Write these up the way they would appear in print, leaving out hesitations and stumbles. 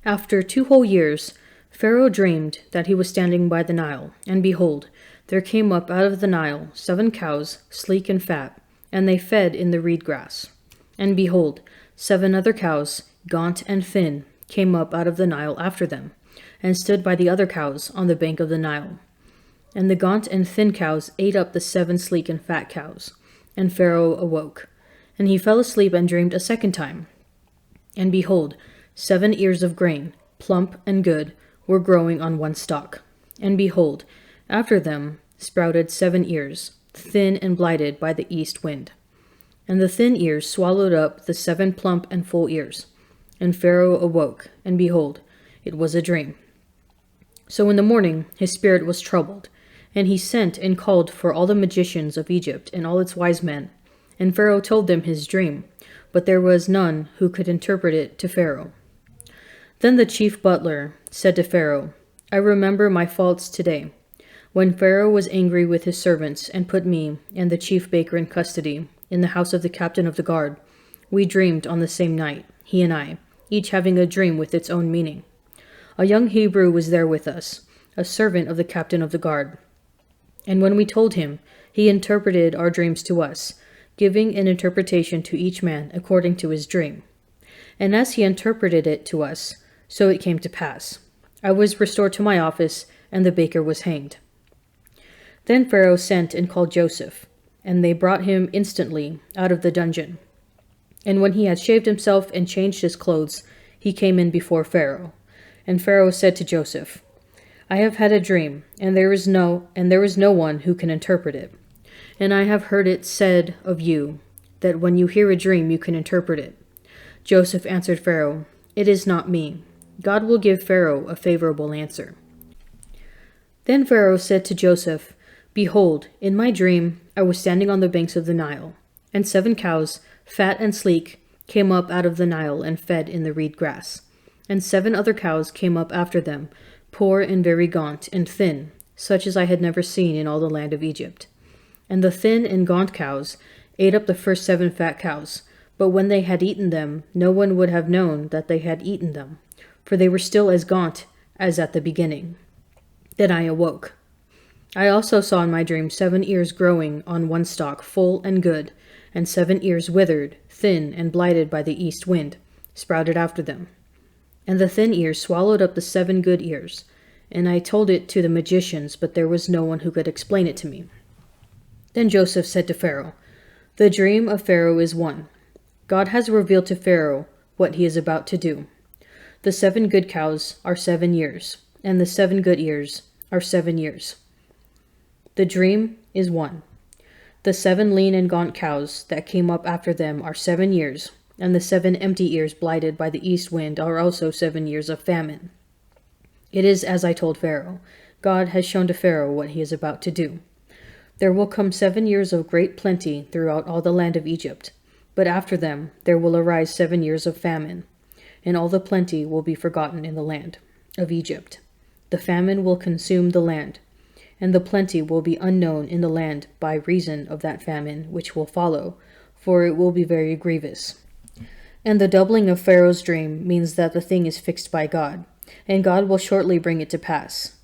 After 2 whole years, Pharaoh dreamed that he was standing by the Nile, and behold, there came up out of the Nile 7 cows, sleek and fat, and they fed in the reed grass. And behold, 7 other cows, gaunt and thin, came up out of the Nile after them, and stood by the other cows on the bank of the Nile. And the gaunt and thin cows ate up the 7 sleek and fat cows. And Pharaoh awoke, and he fell asleep and dreamed a second time. And behold, 7 ears of grain, plump and good, were growing on one stalk. And behold, after them sprouted 7 ears, thin and blighted by the east wind. And the thin ears swallowed up the 7 plump and full ears. And Pharaoh awoke, and behold, it was a dream. So in the morning his spirit was troubled, and he sent and called for all the magicians of Egypt and all its wise men. And Pharaoh told them his dream, but there was none who could interpret it to Pharaoh. Then the chief butler said to Pharaoh, I remember my faults today, when Pharaoh was angry with his servants and put me and the chief baker in custody in the house of the captain of the guard. We dreamed on the same night, he and I, each having a dream with its own meaning. A young Hebrew was there with us, a servant of the captain of the guard. And when we told him, he interpreted our dreams to us, giving an interpretation to each man according to his dream. And as he interpreted it to us, so it came to pass. I was restored to my office, and the baker was hanged. Then Pharaoh sent and called Joseph, and they brought him instantly out of the dungeon. And when he had shaved himself and changed his clothes, he came in before Pharaoh. And Pharaoh said to Joseph, I have had a dream, and there is no one who can interpret it. And I have heard it said of you, that when you hear a dream you can interpret it. Joseph answered Pharaoh, It is not me. God will give Pharaoh a favorable answer. Then Pharaoh said to Joseph, Behold, in my dream I was standing on the banks of the Nile, and 7 cows, fat and sleek, came up out of the Nile and fed in the reed grass. And 7 other cows came up after them, poor and very gaunt and thin, such as I had never seen in all the land of Egypt. And the thin and gaunt cows ate up the first 7 fat cows, but when they had eaten them, no one would have known that they had eaten them, for they were still as gaunt as at the beginning. Then I awoke. I also saw in my dream 7 ears growing on one stalk, full and good, and 7 ears withered, thin, and blighted by the east wind, sprouted after them. And the thin ears swallowed up the 7 good ears, and I told it to the magicians, but there was no one who could explain it to me. Then Joseph said to Pharaoh, The dream of Pharaoh is one. God has revealed to Pharaoh what he is about to do. The 7 good cows are 7 years, and the 7 good ears are 7 years. The dream is one. The 7 lean and gaunt cows that came up after them are 7 years, and the 7 empty ears blighted by the east wind are also 7 years of famine. It is as I told Pharaoh. God has shown to Pharaoh what he is about to do. There will come 7 years of great plenty throughout all the land of Egypt, but after them there will arise 7 years of famine, and all the plenty will be forgotten in the land of Egypt. The famine will consume the land, and the plenty will be unknown in the land by reason of that famine which will follow, for it will be very grievous. And the doubling of Pharaoh's dream means that the thing is fixed by God, and God will shortly bring it to pass.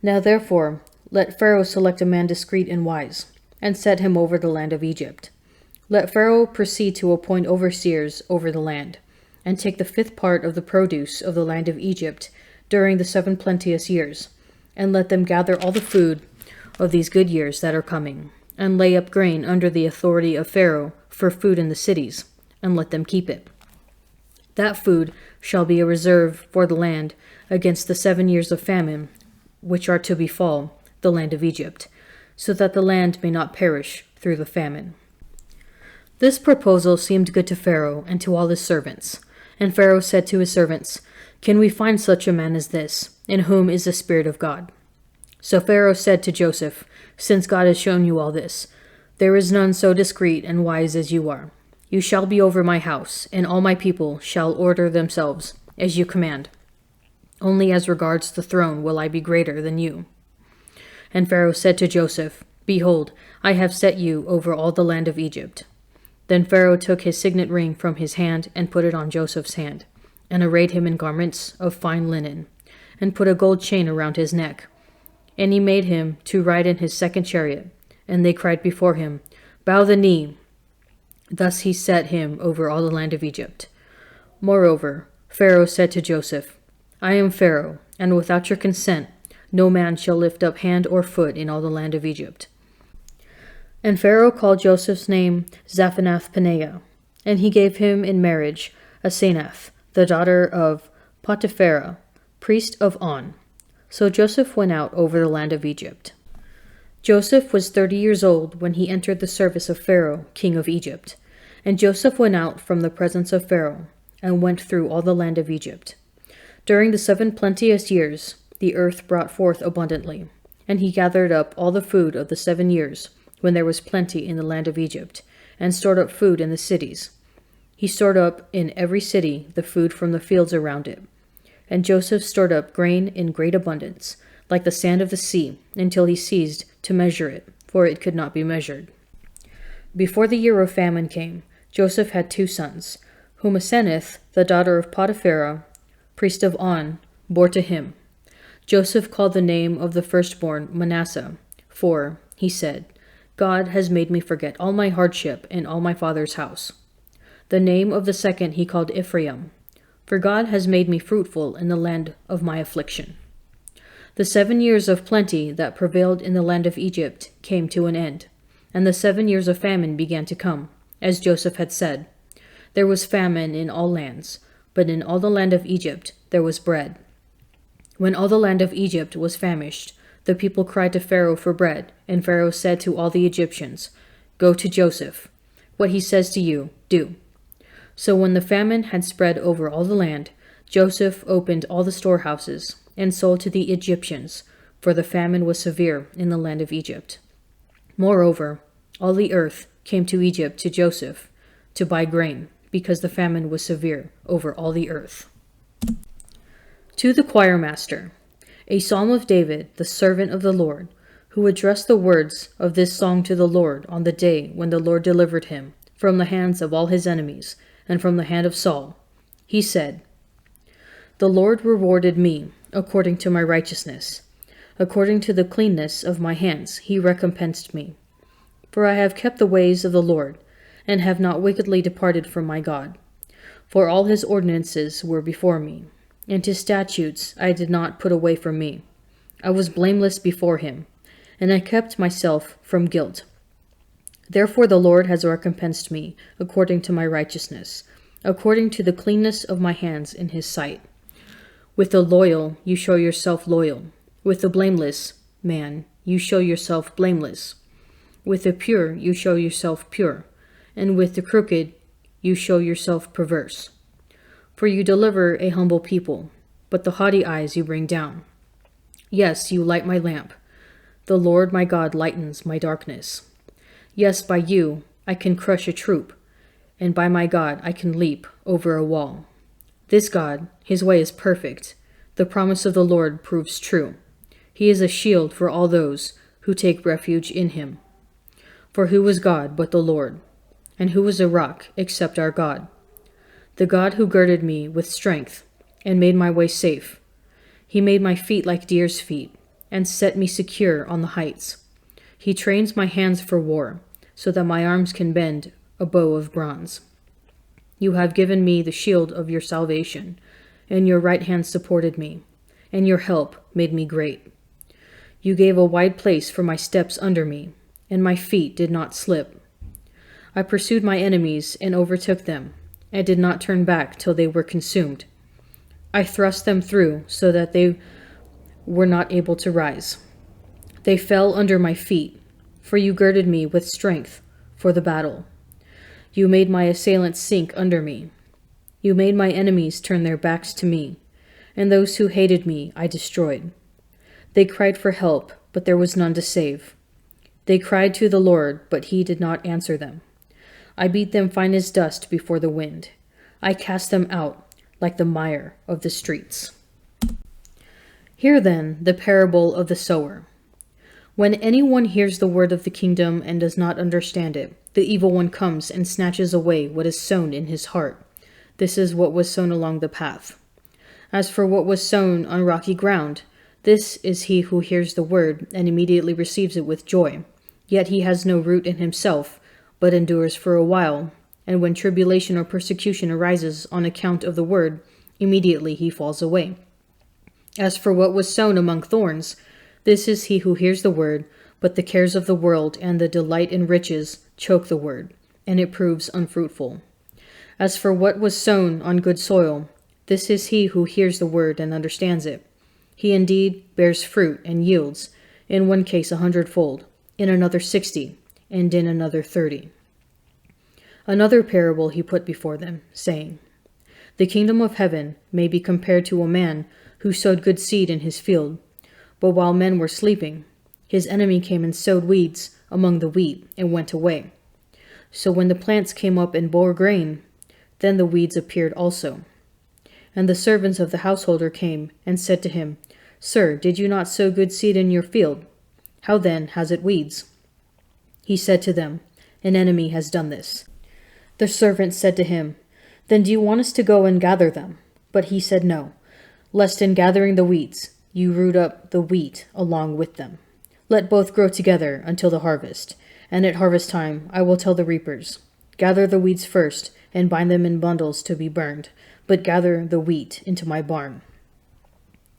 Now therefore, let Pharaoh select a man discreet and wise, and set him over the land of Egypt. Let Pharaoh proceed to appoint overseers over the land, and take the 5th part of the produce of the land of Egypt during the 7 plenteous years, and let them gather all the food of these good years that are coming, and lay up grain under the authority of Pharaoh for food in the cities, and let them keep it. That food shall be a reserve for the land against the 7 years of famine, which are to befall the land of Egypt, so that the land may not perish through the famine. This proposal seemed good to Pharaoh and to all his servants. And Pharaoh said to his servants, Can we find such a man as this, in whom is the Spirit of God? So Pharaoh said to Joseph, Since God has shown you all this, there is none so discreet and wise as you are. You shall be over my house, and all my people shall order themselves, as you command. Only as regards the throne will I be greater than you. And Pharaoh said to Joseph, Behold, I have set you over all the land of Egypt. Then Pharaoh took his signet ring from his hand and put it on Joseph's hand, and arrayed him in garments of fine linen, and put a gold chain around his neck. And he made him to ride in his second chariot, and they cried before him, Bow the knee. Thus he set him over all the land of Egypt. Moreover, Pharaoh said to Joseph, I am Pharaoh, and without your consent no man shall lift up hand or foot in all the land of Egypt. And Pharaoh called Joseph's name Zaphanath-Paneah, and he gave him in marriage Asenath, the daughter of Potipharah, priest of On. So Joseph went out over the land of Egypt. Joseph was 30 years old when he entered the service of Pharaoh, king of Egypt. And Joseph went out from the presence of Pharaoh, and went through all the land of Egypt. During the 7 plenteous years, the earth brought forth abundantly, and he gathered up all the food of the 7 years, when there was plenty in the land of Egypt, and stored up food in the cities. He stored up in every city the food from the fields around it. And Joseph stored up grain in great abundance, like the sand of the sea, until he ceased to measure it, for it could not be measured. Before the year of famine came, Joseph had 2 sons, whom Asenath, the daughter of Potipharah, priest of On, bore to him. Joseph called the name of the firstborn Manasseh, for, he said, God has made me forget all my hardship and all my father's house. The name of the second he called Ephraim, for God has made me fruitful in the land of my affliction. The 7 years of plenty that prevailed in the land of Egypt came to an end, and the 7 years of famine began to come, as Joseph had said. There was famine in all lands, but in all the land of Egypt there was bread. When all the land of Egypt was famished, the people cried to Pharaoh for bread, and Pharaoh said to all the Egyptians, Go to Joseph. What he says to you, do. So when the famine had spread over all the land, Joseph opened all the storehouses, and sold to the Egyptians, for the famine was severe in the land of Egypt. Moreover, all the earth came to Egypt to Joseph to buy grain, because the famine was severe over all the earth. To the choir master, a psalm of David, the servant of the Lord, who addressed the words of this song to the Lord on the day when the Lord delivered him from the hands of all his enemies and from the hand of Saul. He said, The Lord rewarded me according to my righteousness. According to the cleanness of my hands he recompensed me. For I have kept the ways of the Lord, and have not wickedly departed from my God. For all his ordinances were before me, and his statutes I did not put away from me. I was blameless before him, and I kept myself from guilt. Therefore the Lord has recompensed me according to my righteousness, according to the cleanness of my hands in his sight. With the loyal you show yourself loyal. With the blameless man you show yourself blameless. With the pure you show yourself pure, and with the crooked you show yourself perverse. For you deliver a humble people, but the haughty eyes you bring down. Yes, you light my lamp. The Lord my God lightens my darkness. Yes, by you I can crush a troop, and by my God I can leap over a wall. This God, his way is perfect. The promise of the Lord proves true. He is a shield for all those who take refuge in him. For who is God but the Lord? And who is a rock except our God? The God who girded me with strength and made my way safe. He made my feet like deer's feet and set me secure on the heights. He trains my hands for war so that my arms can bend a bow of bronze. You have given me the shield of your salvation, and your right hand supported me, and your help made me great. You gave a wide place for my steps under me, and my feet did not slip. I pursued my enemies and overtook them, and did not turn back till they were consumed. I thrust them through so that they were not able to rise. They fell under my feet, for you girded me with strength for the battle. You made my assailants sink under me. You made my enemies turn their backs to me, and those who hated me I destroyed. They cried for help, but there was none to save. They cried to the Lord, but he did not answer them. I beat them fine as dust before the wind. I cast them out like the mire of the streets. Hear then the parable of the sower. When anyone hears the word of the kingdom and does not understand it, the evil one comes and snatches away what is sown in his heart. This is what was sown along the path. As for what was sown on rocky ground, this is he who hears the word and immediately receives it with joy. Yet he has no root in himself, but endures for a while. And when tribulation or persecution arises on account of the word, immediately he falls away. As for what was sown among thorns, this is he who hears the word, but the cares of the world and the delight in riches choke the word, and it proves unfruitful. As for what was sown on good soil, this is he who hears the word and understands it. He indeed bears fruit and yields, in one case 100-fold, in another 60, and in another 30. Another parable he put before them, saying, The kingdom of heaven may be compared to a man who sowed good seed in his field. But while men were sleeping, his enemy came and sowed weeds among the wheat and went away. So when the plants came up and bore grain, then the weeds appeared also. And the servants of the householder came and said to him, Sir, did you not sow good seed in your field? How then has it weeds? He said to them, An enemy has done this. The servants said to him, Then do you want us to go and gather them? But he said no, lest in gathering the weeds you root up the wheat along with them. Let both grow together until the harvest, and at harvest time I will tell the reapers, Gather the weeds first, and bind them in bundles to be burned, but gather the wheat into my barn.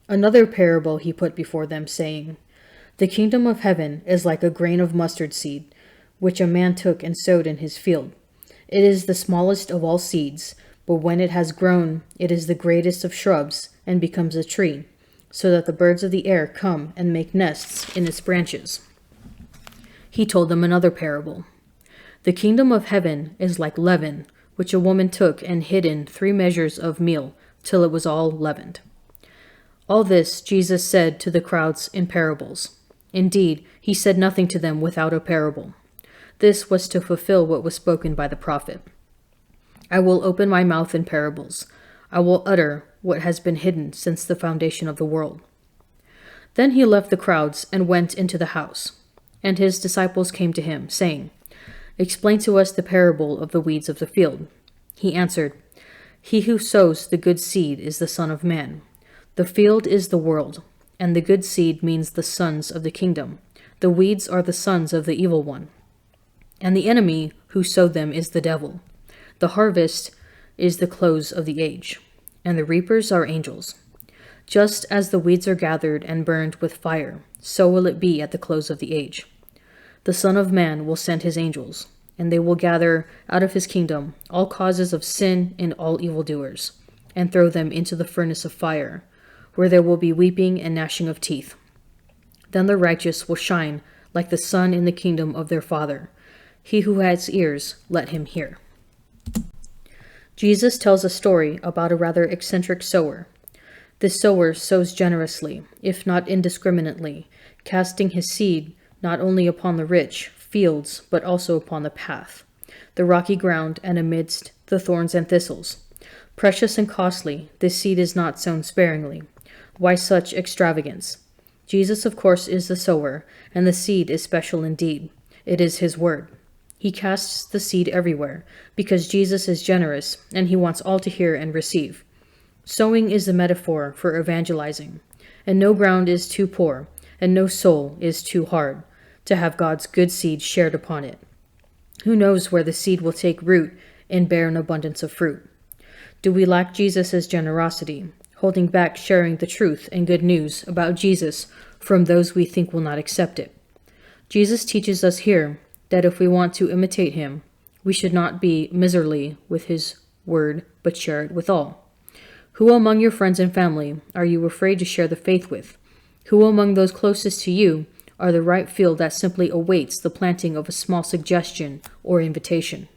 Another parable he put before them, saying, The kingdom of heaven is like a grain of mustard seed, which a man took and sowed in his field. It is the smallest of all seeds, but when it has grown, it is the greatest of shrubs, and becomes a tree, so that the birds of the air come and make nests in its branches. He told them another parable. The kingdom of heaven is like leaven, which a woman took and hid in 3 measures of meal, till it was all leavened. All this Jesus said to the crowds in parables. Indeed, he said nothing to them without a parable. This was to fulfill what was spoken by the prophet. I will open my mouth in parables. I will utter what has been hidden since the foundation of the world. Then he left the crowds and went into the house. And his disciples came to him, saying, Explain to us the parable of the weeds of the field. He answered, He who sows the good seed is the Son of Man. The field is the world, and the good seed means the sons of the kingdom. The weeds are the sons of the evil one. And the enemy who sowed them is the devil. The harvest is the close of the age, and the reapers are angels. Just as the weeds are gathered and burned with fire, so will it be at the close of the age. The Son of Man will send his angels, and they will gather out of his kingdom all causes of sin and all evildoers, and throw them into the furnace of fire, where there will be weeping and gnashing of teeth. Then the righteous will shine like the sun in the kingdom of their Father. He who has ears, let him hear. Jesus tells a story about a rather eccentric sower. This sower sows generously, if not indiscriminately, casting his seed not only upon the rich fields, but also upon the path, the rocky ground, and amidst the thorns and thistles. Precious and costly, this seed is not sown sparingly. Why such extravagance? Jesus, of course, is the sower, and the seed is special indeed. It is his word. He casts the seed everywhere, because Jesus is generous, and he wants all to hear and receive. Sowing is the metaphor for evangelizing, and no ground is too poor, and no soul is too hard to have God's good seed shared upon it. Who knows where the seed will take root and bear an abundance of fruit? Do we lack Jesus' generosity, holding back sharing the truth and good news about Jesus from those we think will not accept it? Jesus teaches us here that if we want to imitate him, we should not be miserly with his word, but share it with all. Who among your friends and family are you afraid to share the faith with? Who among those closest to you are the ripe field that simply awaits the planting of a small suggestion or invitation?